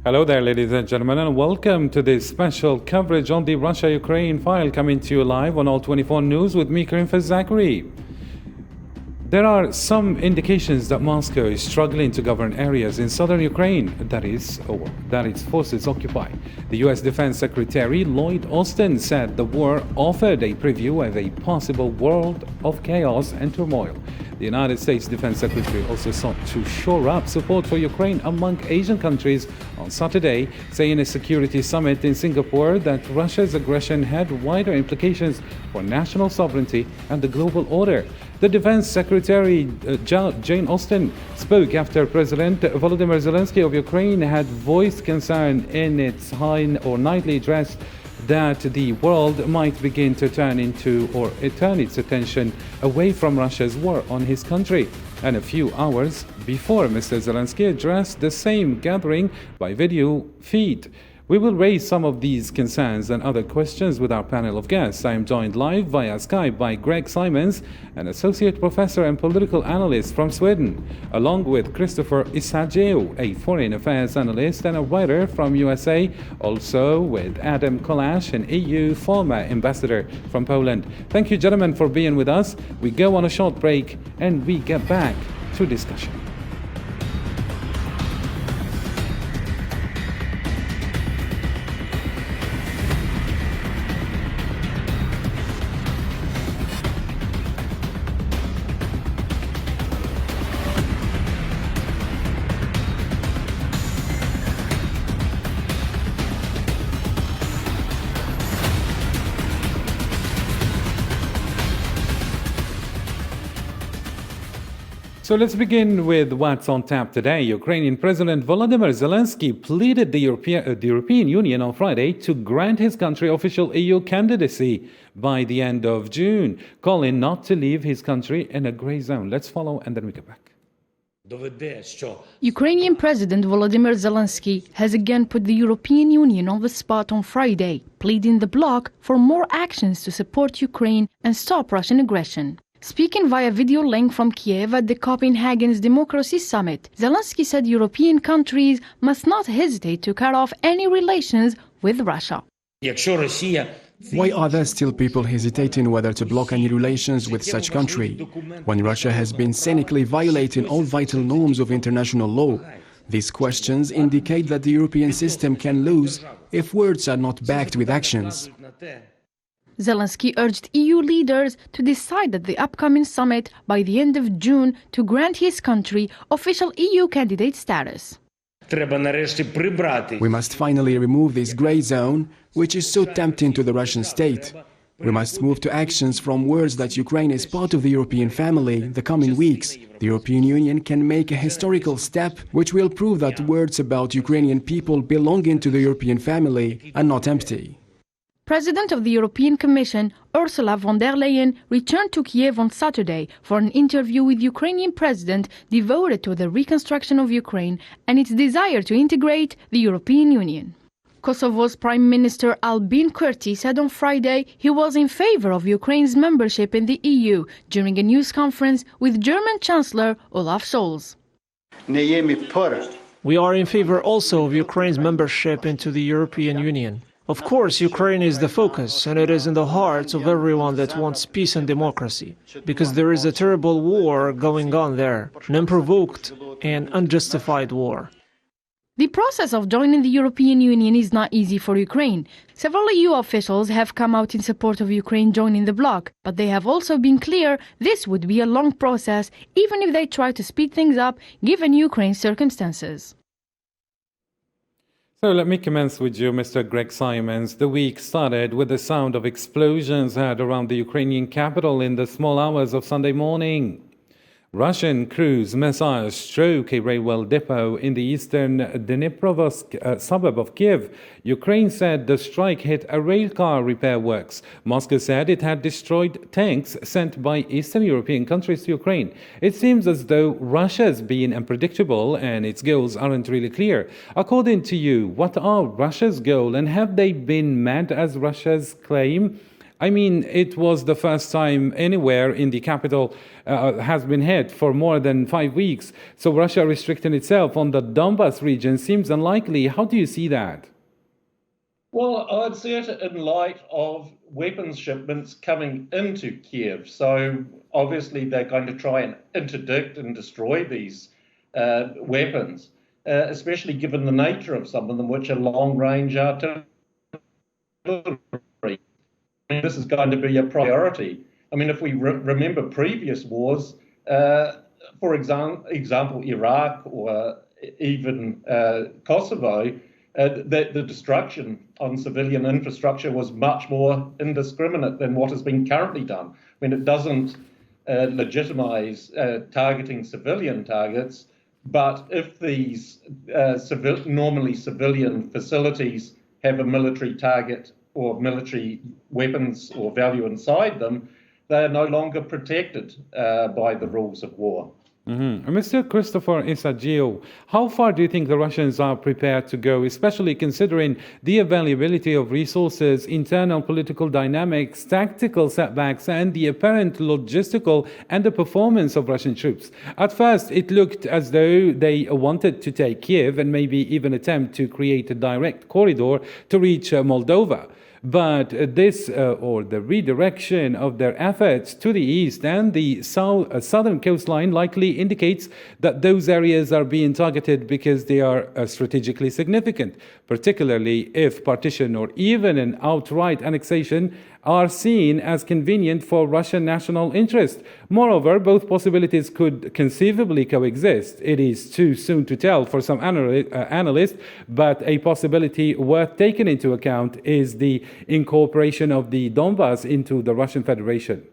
Hello there, ladies and gentlemen, and welcome to this special coverage on the Russia-Ukraine file, coming to you live on All 24 News with me, Christopher Isagio. There are some indications that Moscow is struggling to govern areas in southern Ukraine that its forces occupy. The U.S. Defense Secretary Lloyd Austin said the war offered a preview of a possible world of chaos and turmoil. The United States Defense Secretary also sought to shore up support for Ukraine among Asian countries on Saturday, saying a security summit in Singapore that Russia's aggression had wider implications for national sovereignty and the global order. The Defense Secretary Jane Austen spoke after President Volodymyr Zelensky of Ukraine had voiced concern in its nightly address that the world might begin to turn its attention away from Russia's war on his country. And a few hours before Mr. Zelensky addressed the same gathering by video feed. We will raise some of these concerns and other questions with our panel of guests. I am joined live via Skype by Greg Simons, an associate professor and political analyst from Sweden, along with Christopher Isagio, a foreign affairs analyst and a writer from USA, also with Adam Collage, an EU former ambassador from Poland. Thank you, gentlemen, for being with us. We go on a short break and we get back to discussion. So let's begin with what's on tap today. Ukrainian President Volodymyr Zelensky pleaded the European Union on Friday to grant his country official EU candidacy by the end of June, calling not to leave his country in a grey zone. Let's follow and then we get back. Ukrainian President Volodymyr Zelensky has again put the European Union on the spot on Friday, pleading the bloc for more actions to support Ukraine and stop Russian aggression. Speaking via video link from Kiev at the Copenhagen's Democracy Summit, Zelensky said European countries must not hesitate to cut off any relations with Russia. Why are there still people hesitating whether to block any relations with such country, when Russia has been cynically violating all vital norms of international law? These questions indicate that the European system can lose if words are not backed with actions. Zelensky urged EU leaders to decide at the upcoming summit by the end of June to grant his country official EU candidate status. We must finally remove this grey zone, which is so tempting to the Russian state. We must move to actions from words that Ukraine is part of the European family in the coming weeks. The European Union can make a historical step which will prove that words about Ukrainian people belonging to the European family are not empty. President of the European Commission, Ursula von der Leyen, returned to Kiev on Saturday for an interview with Ukrainian President devoted to the reconstruction of Ukraine and its desire to integrate the European Union. Kosovo's Prime Minister Albin Kurti said on Friday he was in favor of Ukraine's membership in the EU during a news conference with German Chancellor Olaf Scholz. We are in favor also of Ukraine's membership into the European Union. Of course, Ukraine is the focus, and it is in the hearts of everyone that wants peace and democracy, because there is a terrible war going on there, an unprovoked and unjustified war. The process of joining the European Union is not easy for Ukraine. Several EU officials have come out in support of Ukraine joining the bloc, but they have also been clear this would be a long process, even if they try to speed things up, given Ukraine's circumstances. So let me commence with you, Mr. Greg Simons. The week started with the sound of explosions heard around the Ukrainian capital in the small hours of Sunday morning. Russian cruise missiles struck a railway depot in the eastern Dnipropetrovsk suburb of Kiev. Ukraine said the strike hit a rail car repair works. Moscow said it had destroyed tanks sent by Eastern European countries to Ukraine. It seems as though Russia's being unpredictable and its goals aren't really clear. According to you, what are Russia's goals and have they been met as Russia's claim? I mean, it was the first time anywhere in the capital has been hit for more than 5 weeks. So Russia restricting itself on the Donbas region seems unlikely. How do you see that? Well, I'd see it in light of weapons shipments coming into Kiev. So obviously they're going to try and interdict and destroy these weapons, especially given the nature of some of them, which are long-range artillery. This is going to be a priority. I mean, if we remember previous wars, for example, Iraq or even Kosovo, the destruction on civilian infrastructure was much more indiscriminate than what has been currently done. I mean, it doesn't legitimize targeting civilian targets, but if these normally civilian facilities have a military target or military weapons or value inside them, they are no longer protected by the rules of war. Mr. Christopher Isagio, how far do you think the Russians are prepared to go, especially considering the availability of resources, internal political dynamics, tactical setbacks, and the apparent logistical underperformance of Russian troops? At first, it looked as though they wanted to take Kiev and maybe even attempt to create a direct corridor to reach Moldova. But this, or the redirection of their efforts to the east and the southern coastline likely indicates that those areas are being targeted because they are strategically significant, particularly if partition or even an outright annexation are seen as convenient for Russian national interest. Moreover, both possibilities could conceivably coexist. It is too soon to tell for some analysts, but a possibility worth taking into account is the incorporation of the Donbas into the Russian Federation.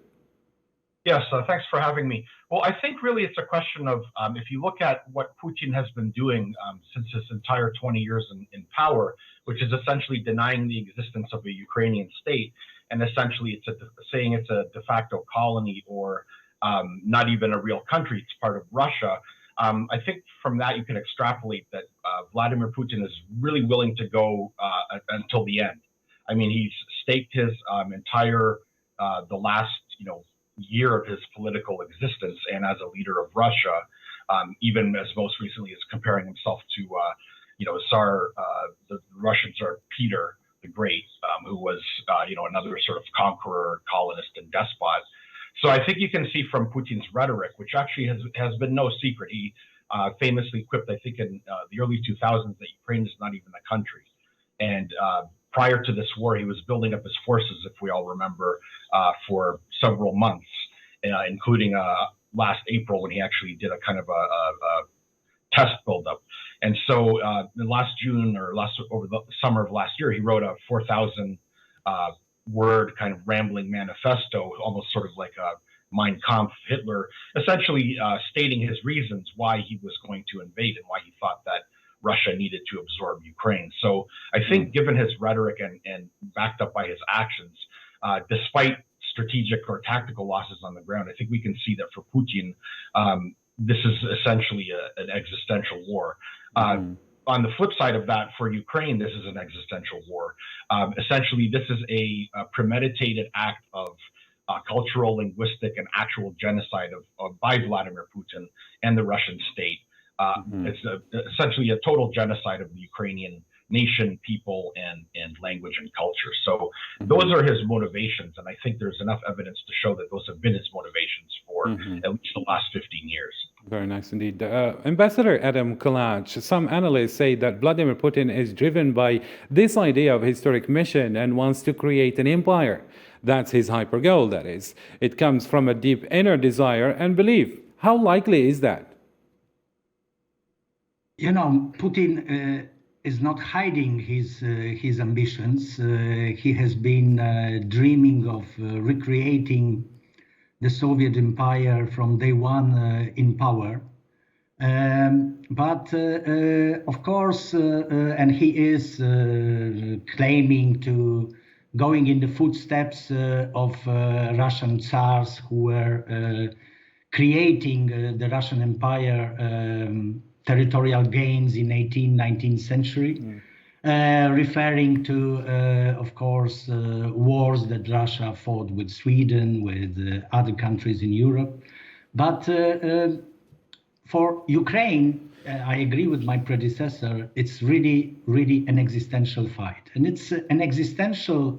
Yes, thanks for having me. Well, I think really it's a question of, if you look at what Putin has been doing since his entire 20 years in power, which is essentially denying the existence of a Ukrainian state, and essentially it's saying it's a de facto colony or not even a real country, it's part of Russia. I think from that you can extrapolate that Vladimir Putin is really willing to go until the end. I mean, he's staked his entire, the last, year of his political existence and as a leader of Russia, even as most recently as comparing himself to, the Russian Tsar Peter the Great, who was, another sort of conqueror, colonist, and despot. So I think you can see from Putin's rhetoric, which actually has been no secret. He famously quipped, I think, in the early 2000s that Ukraine is not even a country. And prior to this war, he was building up his forces, if we all remember, for several months, including last April when he actually did a kind of a test buildup. And so last June or over the summer of last year, he wrote a 4,000 word kind of rambling manifesto, almost sort of like a Mein Kampf Hitler, essentially stating his reasons why he was going to invade and why he thought that Russia needed to absorb Ukraine. So I think given his rhetoric and backed up by his actions, despite strategic or tactical losses on the ground, I think we can see that for Putin, this is essentially an existential war. On the flip side of that, for Ukraine, this is an existential war. Essentially, this is a premeditated act of cultural, linguistic, and actual genocide by Vladimir Putin and the Russian state. It's essentially a total genocide of the Ukrainian nation, people, and language and culture. So those are his motivations, and I think there's enough evidence to show that those have been his motivations for at least the last 15 years. Very nice indeed. Ambassador Adam Collage, some analysts say that Vladimir Putin is driven by this idea of historic mission and wants to create an empire. That's his hyper goal, that is. It comes from a deep inner desire and belief. How likely is that? Putin is not hiding his ambitions. He has been dreaming of recreating the Soviet Empire from day one in power. But of course, and he is claiming to going in the footsteps of Russian Tsars who were creating the Russian Empire territorial gains in 18th, 19th century. referring to, of course, wars that Russia fought with Sweden, with other countries in Europe. But for Ukraine, I agree with my predecessor, it's really, really an existential fight. And it's an existential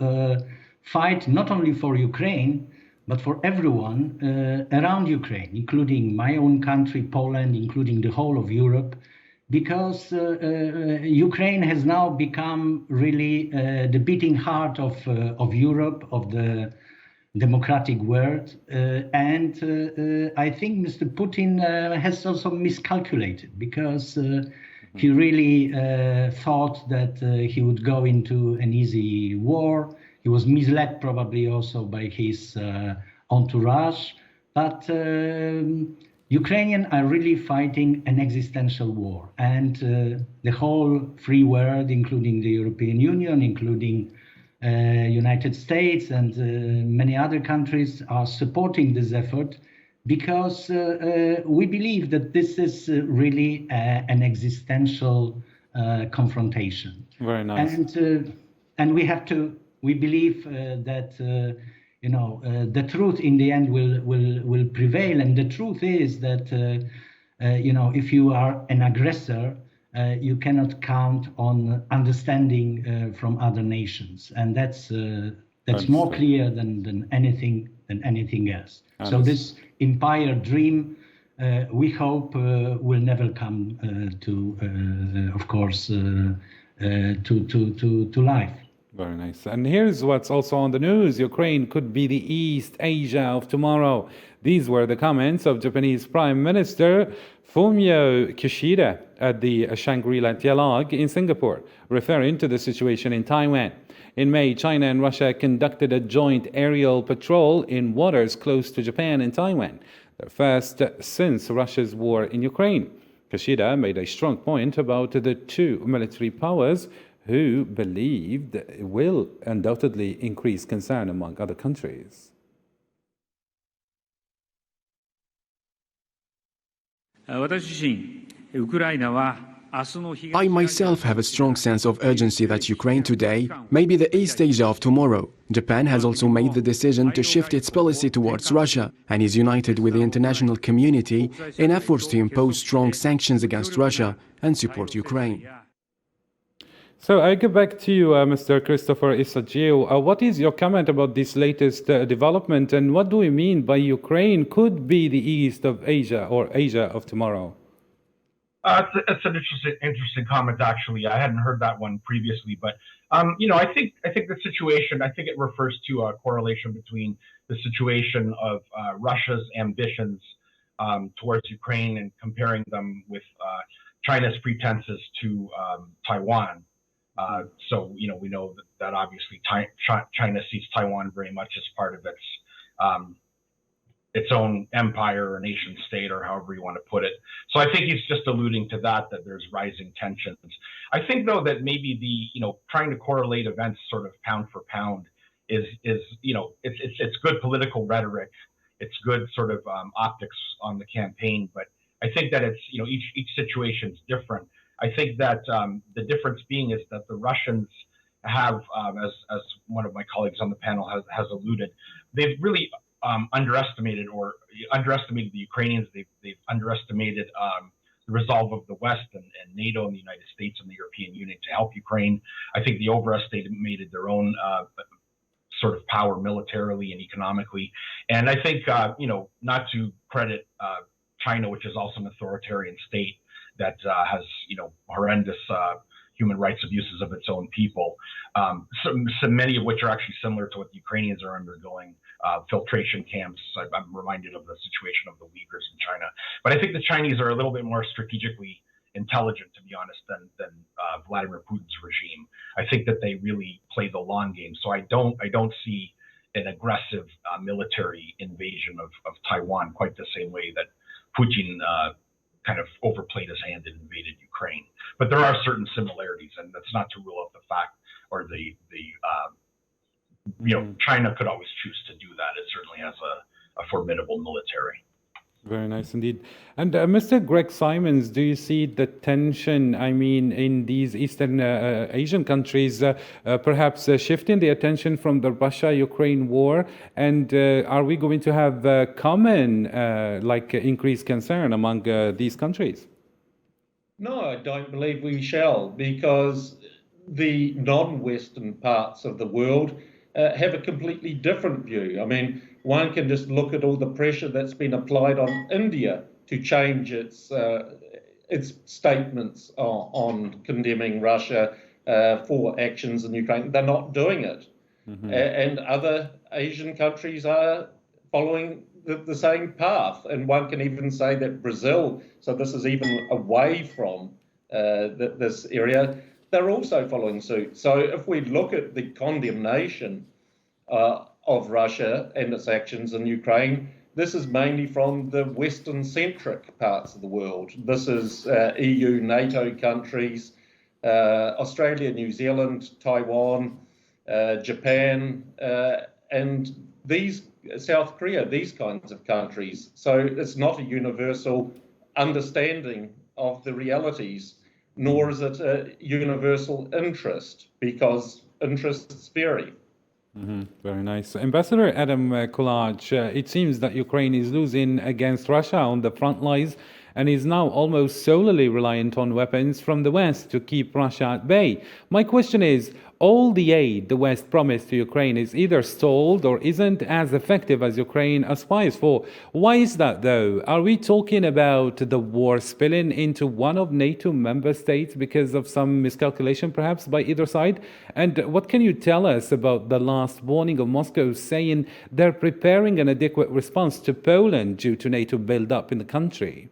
fight not only for Ukraine, but for everyone around Ukraine, including my own country, Poland, including the whole of Europe, because Ukraine has now become really the beating heart of Europe, of the democratic world. And I think Mr. Putin has also miscalculated, because he really thought that he would go into an easy war. He was misled probably also by his entourage. But Ukrainians are really fighting an existential war. And the whole free world, including the European Union, including United States and many other countries, are supporting this effort, because we believe that this is really an existential confrontation. Very nice. And we believe that the truth in the end will prevail. And the truth is that if you are an aggressor, you cannot count on understanding from other nations, and that's more clear than anything else. So this empire dream, we hope, will never come to life. Very nice. And here's what's also on the news. Ukraine could be the East Asia of tomorrow. These were the comments of Japanese Prime Minister Fumio Kishida at the Shangri-La Dialogue in Singapore, referring to the situation in Taiwan. In May, China and Russia conducted a joint aerial patrol in waters close to Japan and Taiwan, the first since Russia's war in Ukraine. Kishida made a strong point about the two military powers, who believed it will undoubtedly increase concern among other countries. I myself have a strong sense of urgency that Ukraine today may be the East Asia of tomorrow. Japan has also made the decision to shift its policy towards Russia and is united with the international community in efforts to impose strong sanctions against Russia and support Ukraine. So I go back to you, Mr. Christopher Isagio. What is your comment about this latest development, and what do we mean by Ukraine could be the East of Asia or Asia of tomorrow? It's an interesting comment, actually. I hadn't heard that one previously, but I think the situation, I think it refers to a correlation between the situation of Russia's ambitions towards Ukraine and comparing them with China's pretenses to Taiwan. So we know that obviously China sees Taiwan very much as part of its own empire or nation state, or however you want to put it. So I think he's just alluding to that there's rising tensions. I think, though, that maybe trying to correlate events sort of pound for pound is it's good political rhetoric. It's good sort of optics on the campaign, but I think that it's each situation is different. I think that the difference being is that the Russians have, as one of my colleagues on the panel has alluded, they've really underestimated the Ukrainians. They've underestimated the resolve of the West and NATO and the United States and the European Union to help Ukraine. I think they overestimated their own sort of power militarily and economically. And I think, not to credit China, which is also an authoritarian state that has, horrendous human rights abuses of its own people, so many of which are actually similar to what the Ukrainians are undergoing, filtration camps. I'm reminded of the situation of the Uyghurs in China. But I think the Chinese are a little bit more strategically intelligent, to be honest, than Vladimir Putin's regime. I think that they really play the long game. So I don't see an aggressive military invasion of Taiwan quite the same way that Putin kind of overplayed his hand and invaded Ukraine. But there are certain similarities, and that's not to rule out the fact or China could always choose to do that. It certainly has a formidable military. Very nice indeed. And Mr. Greg Simons, do you see the tension, in these Eastern Asian countries, perhaps shifting the attention from the Russia-Ukraine war? And are we going to have common, increased concern among these countries? No, I don't believe we shall, because the non-Western parts of the world have a completely different view. One can just look at all the pressure that's been applied on India to change its statements on condemning Russia for actions in Ukraine. They're not doing it. Mm-hmm. And other Asian countries are following the same path. And one can even say that Brazil, so this is even away from this area, they're also following suit. So if we look at the condemnation of Russia and its actions in Ukraine, this is mainly from the Western-centric parts of the world. This is EU, NATO countries, Australia, New Zealand, Taiwan, Japan, and South Korea, these kinds of countries. So it's not a universal understanding of the realities, nor is it a universal interest, because interests vary. Mm-hmm. Very nice. Ambassador Adam Collage, it seems that Ukraine is losing against Russia on the front lines and is now almost solely reliant on weapons from the West to keep Russia at bay. My question is, all the aid the West promised to Ukraine is either stalled or isn't as effective as Ukraine aspires for. Why is that, though? Are we talking about the war spilling into one of NATO member states because of some miscalculation, perhaps, by either side? And what can you tell us about the last warning of Moscow saying they're preparing an adequate response to Poland due to NATO build-up in the country?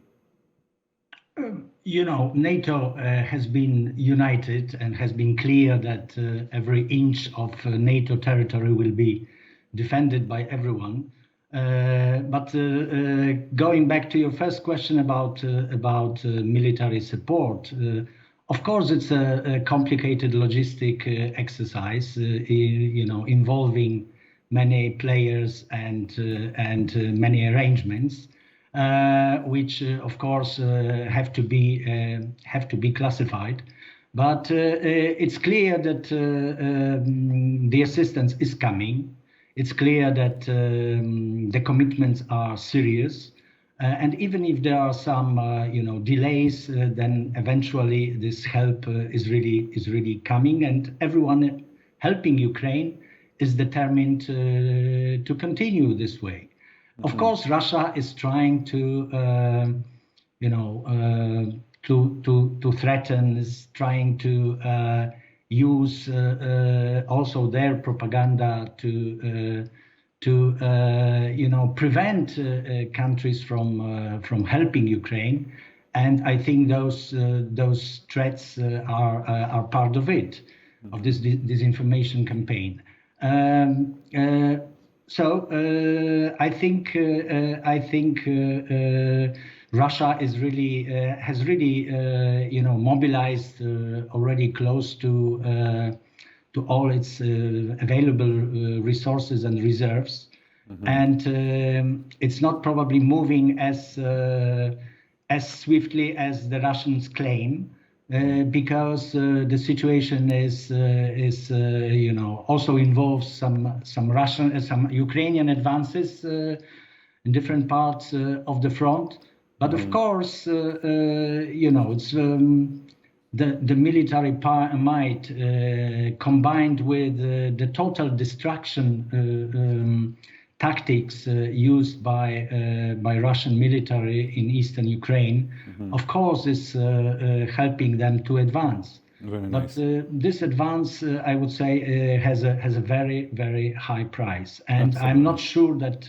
NATO has been united and has been clear that every inch of NATO territory will be defended by everyone. But going back to your first question about military support, of course, it's a complicated logistic exercise, involving many players and many arrangements. Which of course have to be classified, but it's clear that the assistance is coming. It's clear that the commitments are serious, and even if there are some delays, then eventually this help is really coming, and everyone helping Ukraine is determined to continue this way. Of course, Russia is trying to threaten, is trying to use also their propaganda to prevent countries from helping Ukraine, and I think those threats are part of it, of this disinformation campaign. So I think Russia has really mobilized already close to all its available resources and reserves, and it's not probably moving as swiftly as the Russians claim. Because the situation is also involves some Ukrainian advances in different parts of the front. But of course, it's the military might combined with the total destruction tactics used by Russian military in eastern Ukraine, of course, is helping them to advance. Very but nice. This advance, I would say, has a very, very high price, and Absolutely. I'm not sure that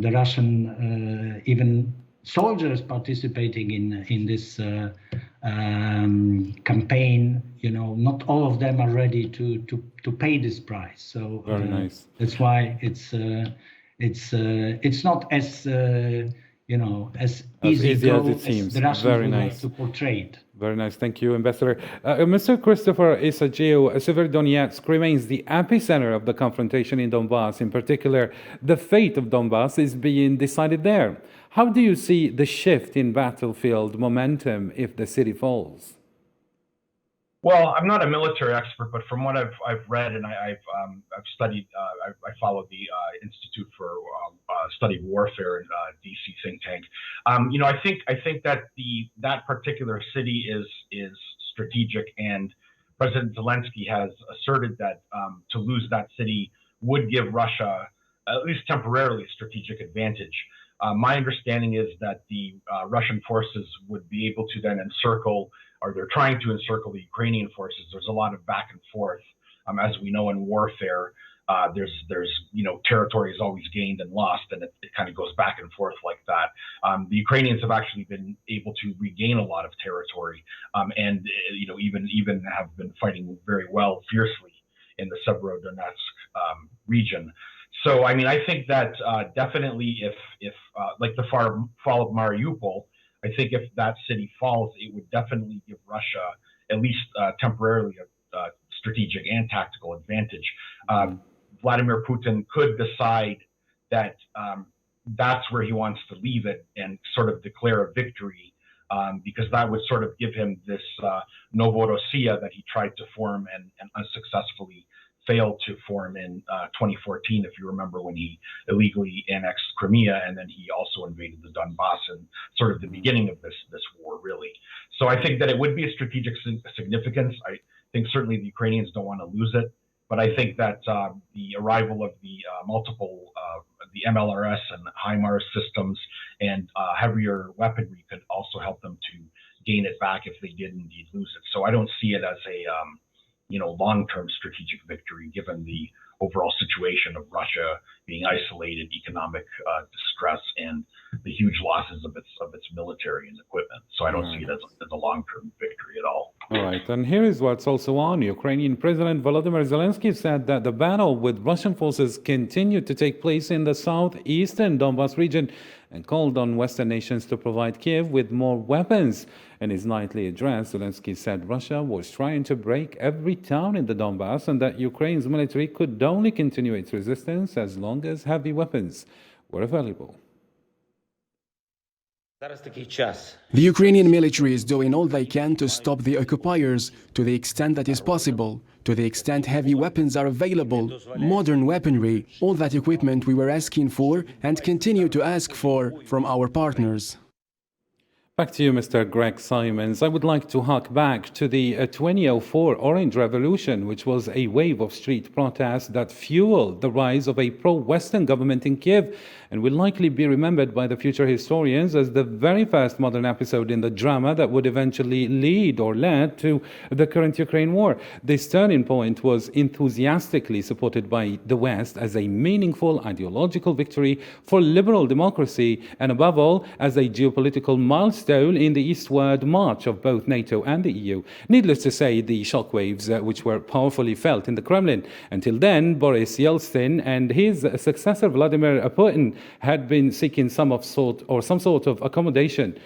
the Russian even soldiers participating in this campaign, not all of them are ready to pay this price. So Very nice. that's why it's not as as easy as go it seems. as the Russians Very would nice. like to portray it. Very nice. Thank you, Ambassador. Mr. Christopher Isagio, Severodonetsk remains the epicenter of the confrontation in Donbass. In particular, the fate of Donbass is being decided there. How do you see the shift in battlefield momentum if the city falls? Well, I'm not a military expert, but from what I've read and I've studied, I follow the Institute for Study of Warfare in DC think tank. I think that that particular city is strategic, and President Zelensky has asserted that to lose that city would give Russia, at least temporarily, a strategic advantage. My understanding is that the Russian forces would be able to then encircle, or they're trying to encircle, the Ukrainian forces. There's a lot of back and forth. As we know in warfare, there's territory is always gained and lost, and it kind of goes back and forth like that. The Ukrainians have actually been able to regain a lot of territory, and even have been fighting very well, fiercely in the Severodonetsk region. So, I mean, I think that definitely if like the fall of Mariupol, I think if that city falls, it would definitely give Russia, at least temporarily, a strategic and tactical advantage. Vladimir Putin could decide that that's where he wants to leave it and sort of declare a victory, because that would sort of give him this Novorossiya that he tried to form and unsuccessfully failed to form in 2014, if you remember, when he illegally annexed Crimea, and then he also invaded the Donbass, and sort of the beginning of this war, really. So I think that it would be a strategic significance. I think certainly the Ukrainians don't want to lose it, but I think that the arrival of the the MLRS and HIMARS systems and heavier weaponry could also help them to gain it back if they did indeed lose it. So I don't see it as a long-term strategic victory, given the overall situation of Russia being isolated, economic distress, and the huge losses of its military and equipment. So I don't see it as a long-term victory at all. All right, and here is what's also on. Ukrainian President Volodymyr Zelensky said that the battle with Russian forces continued to take place in the southeastern Donbass region, and called on Western nations to provide Kiev with more weapons. In his nightly address, Zelensky said Russia was trying to break every town in the Donbass, and that Ukraine's military could only continue its resistance as long as heavy weapons were available. The Ukrainian military is doing all they can to stop the occupiers to the extent that is possible, to the extent heavy weapons are available, modern weaponry, all that equipment we were asking for and continue to ask for from our partners. Back to you, Mr. Greg Simons. I would like to hark back to the 2004 Orange Revolution, which was a wave of street protests that fueled the rise of a pro-Western government in Kiev, and will likely be remembered by the future historians as the very first modern episode in the drama that would eventually led to the current Ukraine war. This turning point was enthusiastically supported by the West as a meaningful ideological victory for liberal democracy, and above all, as a geopolitical milestone in the eastward march of both NATO and the EU. Needless to say, the shockwaves which were powerfully felt in the Kremlin. Until then, Boris Yeltsin and his successor Vladimir Putin had been seeking some sort of accommodation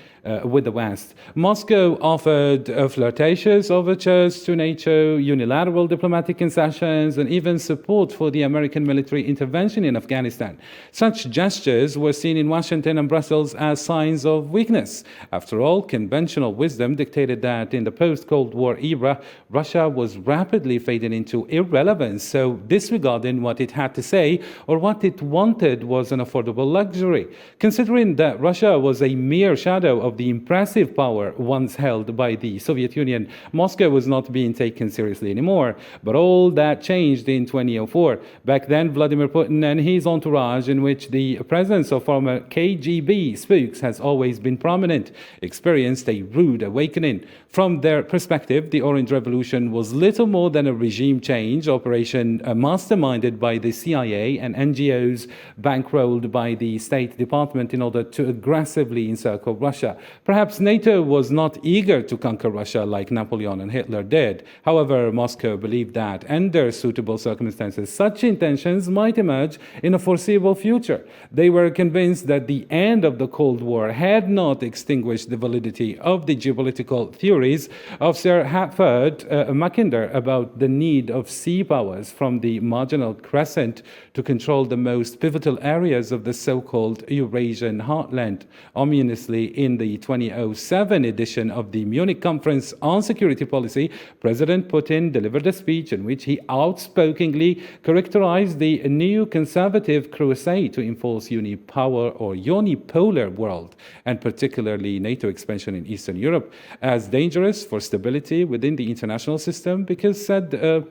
with the West. Moscow offered flirtatious overtures to NATO, unilateral diplomatic concessions, and even support for the American military intervention in Afghanistan. Such gestures were seen in Washington and Brussels as signs of weakness. After all, conventional wisdom dictated that in the post-Cold War era, Russia was rapidly fading into irrelevance, so disregarding what it had to say or what it wanted was an affordable luxury. Considering that Russia was a mere shadow of the impressive power once held by the Soviet Union, Moscow was not being taken seriously anymore. But all that changed in 2004. Back then, Vladimir Putin and his entourage, in which the presence of former KGB spooks has always been prominent, experienced a rude awakening. From their perspective, the Orange Revolution was little more than a regime change operation masterminded by the CIA and NGOs bankrolled by the State Department in order to aggressively encircle Russia. Perhaps NATO was not eager to conquer Russia like Napoleon and Hitler did. However, Moscow believed that, under suitable circumstances, such intentions might emerge in a foreseeable future. They were convinced that the end of the Cold War had not extinguished the validity of the geopolitical theory theories of Sir Hatford Mackinder about the need of sea powers from the marginal crescent to control the most pivotal areas of the so-called Eurasian heartland. Ominously, in the 2007 edition of the Munich Conference on Security Policy, President Putin delivered a speech in which he outspokenly characterized the new conservative crusade to enforce unipower or unipolar world, and particularly NATO expansion in Eastern Europe, as dangerous for stability within the international system because said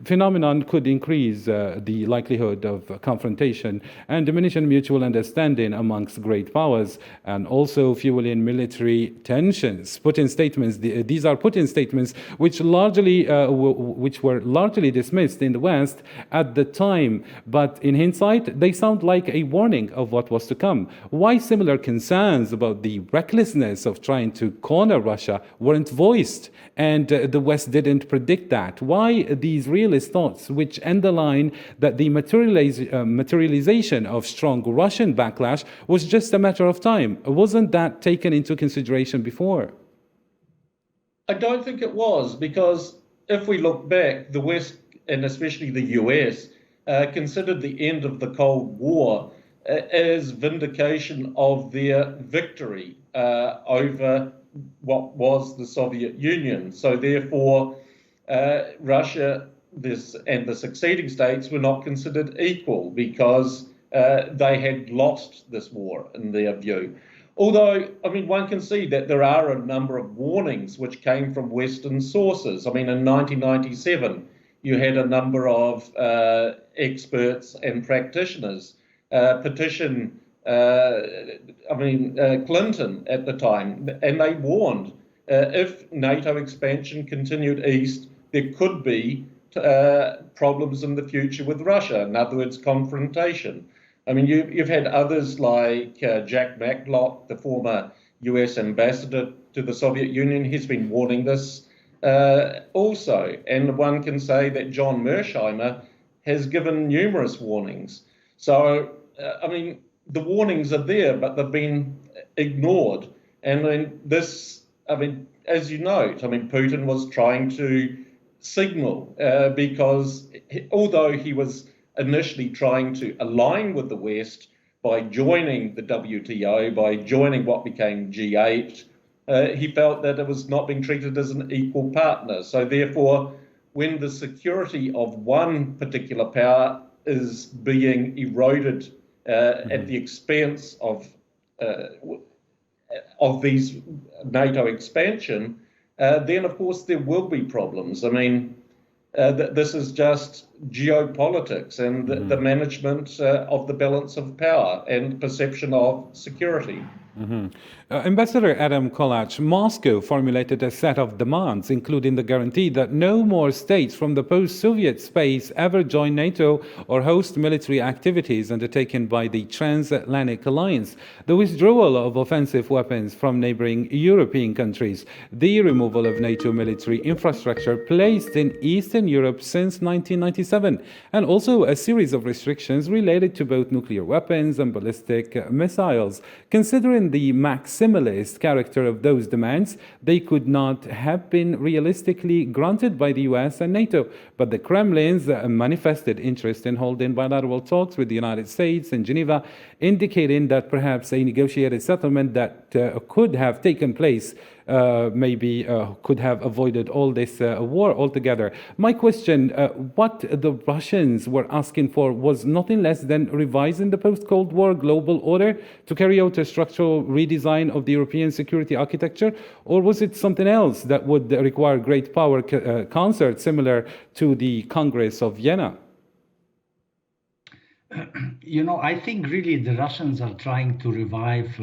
phenomenon could increase the likelihood of confrontation and diminish mutual understanding amongst great powers, and also fueling military tensions. Putin's statements, these are Putin's statements, which were largely dismissed in the West at the time, but in hindsight, they sound like a warning of what was to come. Why similar concerns about the recklessness of trying to corner Russia weren't voiced, and the West didn't predict that? Why these realist thoughts which underline that the materialization of strong Russian backlash was just a matter of time? Wasn't that taken into consideration before? I don't think it was, because if we look back, the West, and especially the US, considered the end of the Cold War as vindication of their victory over what was the Soviet Union. So therefore, Russia and the succeeding states were not considered equal because they had lost this war in their view. Although, I mean, one can see that there are a number of warnings which came from Western sources. I mean, in 1997, you had a number of experts and practitioners petition Clinton at the time, and they warned if NATO expansion continued east, there could be problems in the future with Russia. In other words, confrontation. I mean, you've had others like Jack Matlock, the former US ambassador to the Soviet Union. He's been warning this also. And one can say that John Mersheimer has given numerous warnings. So, the warnings are there, but they've been ignored. And as you note, Putin was trying to signal because although he was initially trying to align with the West by joining the WTO, by joining what became G8, he felt that it was not being treated as an equal partner. So therefore, when the security of one particular power is being eroded at the expense of these NATO expansion, then of course there will be problems. This is just geopolitics and the management of the balance of power and perception of security. Ambassador Adam Collage, Moscow formulated a set of demands, including the guarantee that no more states from the post-Soviet space ever join NATO or host military activities undertaken by the Transatlantic Alliance, the withdrawal of offensive weapons from neighboring European countries, the removal of NATO military infrastructure placed in Eastern Europe since 1997, and also a series of restrictions related to both nuclear weapons and ballistic missiles. Considering the maximalist character of those demands, they could not have been realistically granted by the US and NATO, but the Kremlin's manifested interest in holding bilateral talks with the United States in Geneva, indicating that perhaps a negotiated settlement that could have taken place could have avoided all this war altogether. My question, what the Russians were asking for was nothing less than revising the post-Cold War global order to carry out a structural redesign of the European security architecture, or was it something else that would require great power concert similar to the Congress of Vienna? I think really the Russians are trying to revive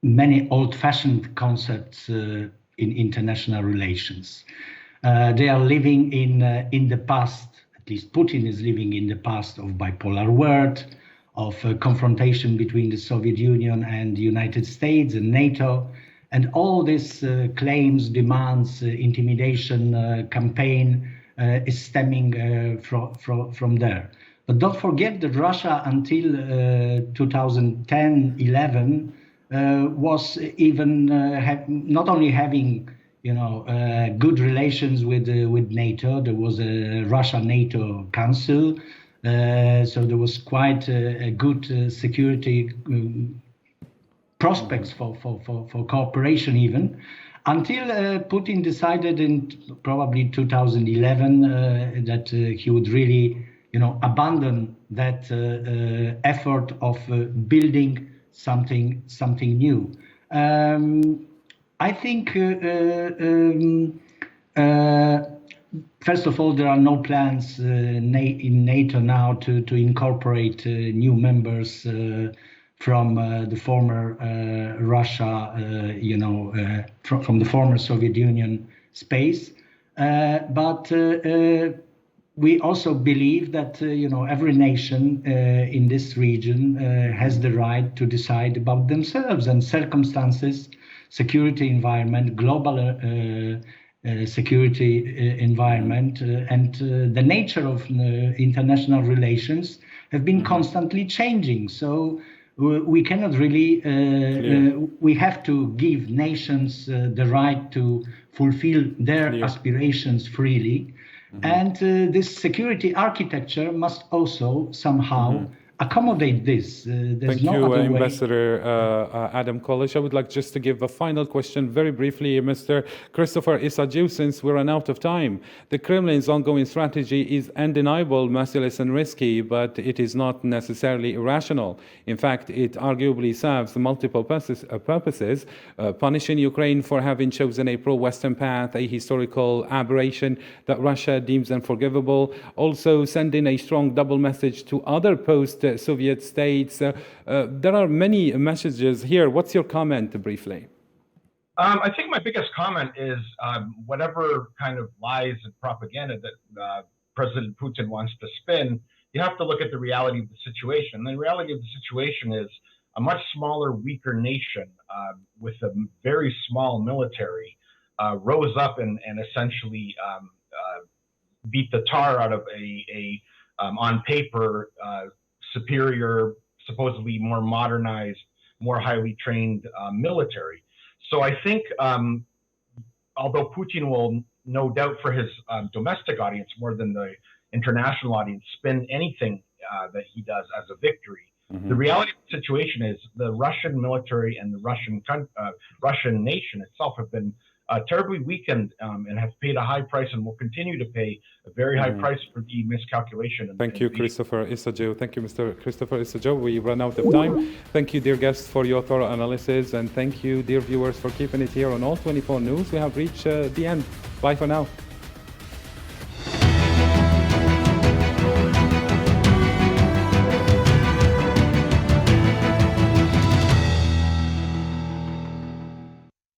many old-fashioned concepts in international relations. They are living in the past, at least Putin is living in the past of bipolar world, of confrontation between the Soviet Union and the United States and NATO, and all these claims, demands, intimidation campaign is stemming from there. But don't forget that Russia until 2010-11 was even not only having good relations with NATO. There was a Russia-NATO Council, so there was quite a good security prospects for cooperation even, until Putin decided in probably 2011 that he would really, abandon that effort of building something new. I think, first of all, there are no plans in NATO now to incorporate new members from the former Russia, from the former Soviet Union space. But we also believe that every nation in this region has the right to decide about themselves and circumstances, security environment, global security environment, and the nature of international relations have been constantly changing. So we cannot really, we have to give nations the right to fulfill their aspirations freely. And this security architecture must also somehow accommodate this. There's Thank no you, other way. Ambassador Adam Collage. I would like just to give a final question very briefly, Mr. Christopher Isagio, since we're run out of time. The Kremlin's ongoing strategy is undeniable, merciless and risky, but it is not necessarily irrational. In fact, it arguably serves multiple purposes, punishing Ukraine for having chosen a pro-Western path, a historical aberration that Russia deems unforgivable, also sending a strong double message to other post-Soviet states. There are many messages here. What's your comment briefly? I think my biggest comment is whatever kind of lies and propaganda that President Putin wants to spin, you have to look at the reality of the situation. The reality of the situation is a much smaller, weaker nation with a very small military rose up and essentially beat the tar out of a on paper, superior, supposedly more modernized, more highly trained military. So I think, although Putin will no doubt for his domestic audience more than the international audience spin anything that he does as a victory, the reality of the situation is the Russian military and the Russian nation itself have been terribly weakened and have paid a high price and will continue to pay a very high price for the miscalculation. Thank you, Christopher Isagio. Thank you, Mr. Christopher Isagio. We run out of time. Thank you, dear guests, for your thorough analysis. And thank you, dear viewers, for keeping it here on All 24 News. We have reached the end. Bye for now.